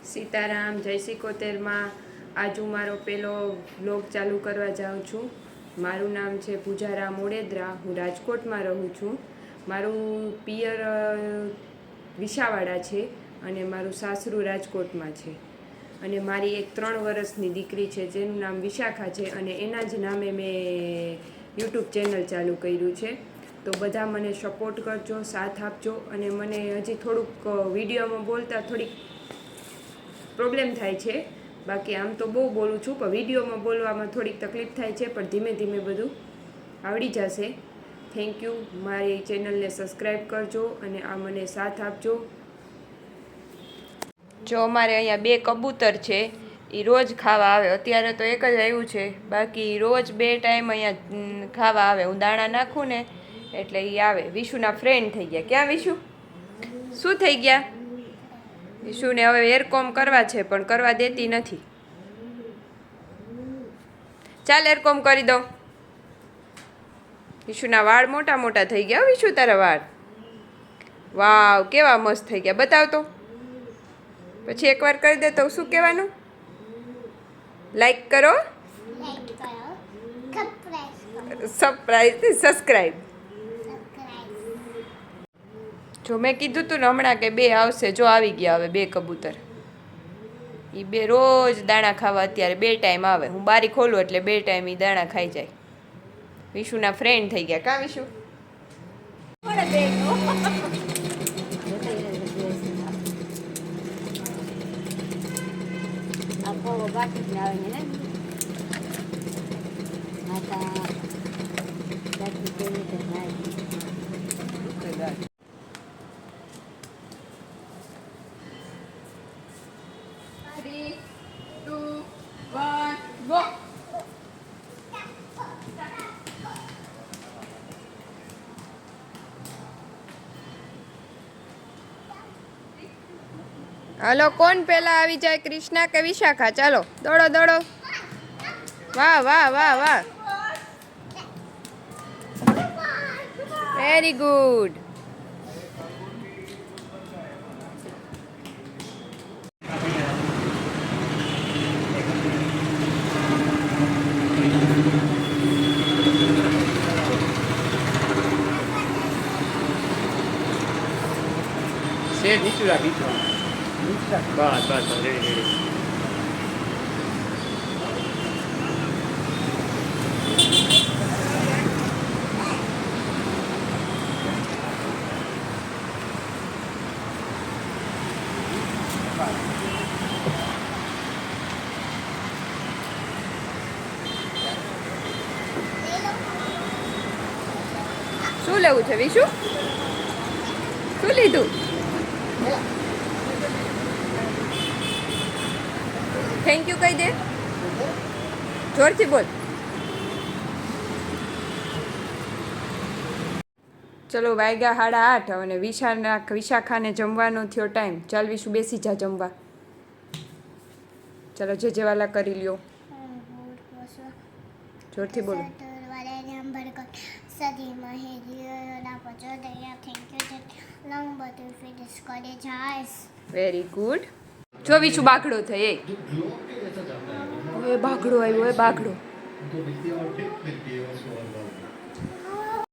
સીતારામ જય સિકોતેરમાં આજ હું મારો પહેલો વ્લોગ ચાલુ કરવા જાઉં છું. મારું નામ છે પૂજારા મોડેદરા. હું રાજકોટમાં રહું છું. મારું પિયર વિસાવાડા છે અને મારું સાસરું રાજકોટમાં છે. અને મારી એક 3 વર્ષની દીકરી છે જેનું નામ વિશાખા છે અને એના જ નામે મેં યુટ્યુબ ચેનલ ચાલુ કર્યું છે. તો બધા મને સપોર્ટ કરજો, સાથ આપજો. અને મને હજી થોડુંક વિડીયોમાં બોલતા થોડીક પ્રોબ્લેમ થાય છે. બાકી આમ તો બહુ બોલું છું, પણ વિડીયોમાં બોલવામાં થોડીક તકલીફ થાય છે, પણ ધીમે ધીમે બધું આવડી જશે. Thank you. મારી ચેનલને સબસ્ક્રાઈબ કરજો અને આ મને સાથ આપજો. જો અમારે અહીંયા 2 કબૂતર છે, એ રોજ ખાવા આવે. અત્યારે તો એક જ આવ્યું છે, બાકી રોજ 2 ટાઈમ અહીંયા ખાવા આવે. હું દાણા નાખું ને એટલે એ આવે. વિશુના ફ્રેન્ડ થઈ ગયા. ક્યાં વિશુ? શું થઈ ગયા? વિશુને હવે હેરકોમ કરવા છે પણ કરવા દેતી નથી. ચાલ હેરકોમ કરી દો. વિશુના વાળ મોટા મોટા થઈ ગયા. વિશુ તારા વાળ વાવ કેવા મસ્ત થઈ ગયા. બતાવ તો. પછી એકવાર કરી દે તો શું કહેવાનું? લાઈક કરો, સબસ્ક્રાઈબ. જો મેં કીધું તું ને હમણાં કે 2 આવશે. જો આવી ગયા હવે 2 કબૂતર. એ 2 રોજ દાણા ખાવા અત્યારે 2 ટાઈમ આવે. હું બારી ખોલું એટલે 2 ટાઈમ એ દાણા ખાઈ જાય. વિશુના ફ્રેન્ડ થઈ ગયા. કાં વિશુ? હલો, કોણ પહેલા આવી જાય, કૃષ્ણા કે વિશાખા? ચાલો દોડો દોડો. વાહ વાહ વાહ વાહ, વેરી ગુડ. નીચું રાખી બસ બસ રેડી રેડી. શું લેવું છે વિશુ? શું લીધું? થેન્ક યુ કહી દે, જોરથી બોલ. ચલો વાગ્યા 8:30 અને વિશાખાને જમવાનો થયો ટાઈમ. ચાલ વિશુ બેસી જા જમવા. ચલો જે જેવાલા કરી લ્યો. જોરથી બોલો. Very good. જો વિશુ બાઘડો થઈ. એ બાઘડો આવ્યો. એ બાઘડો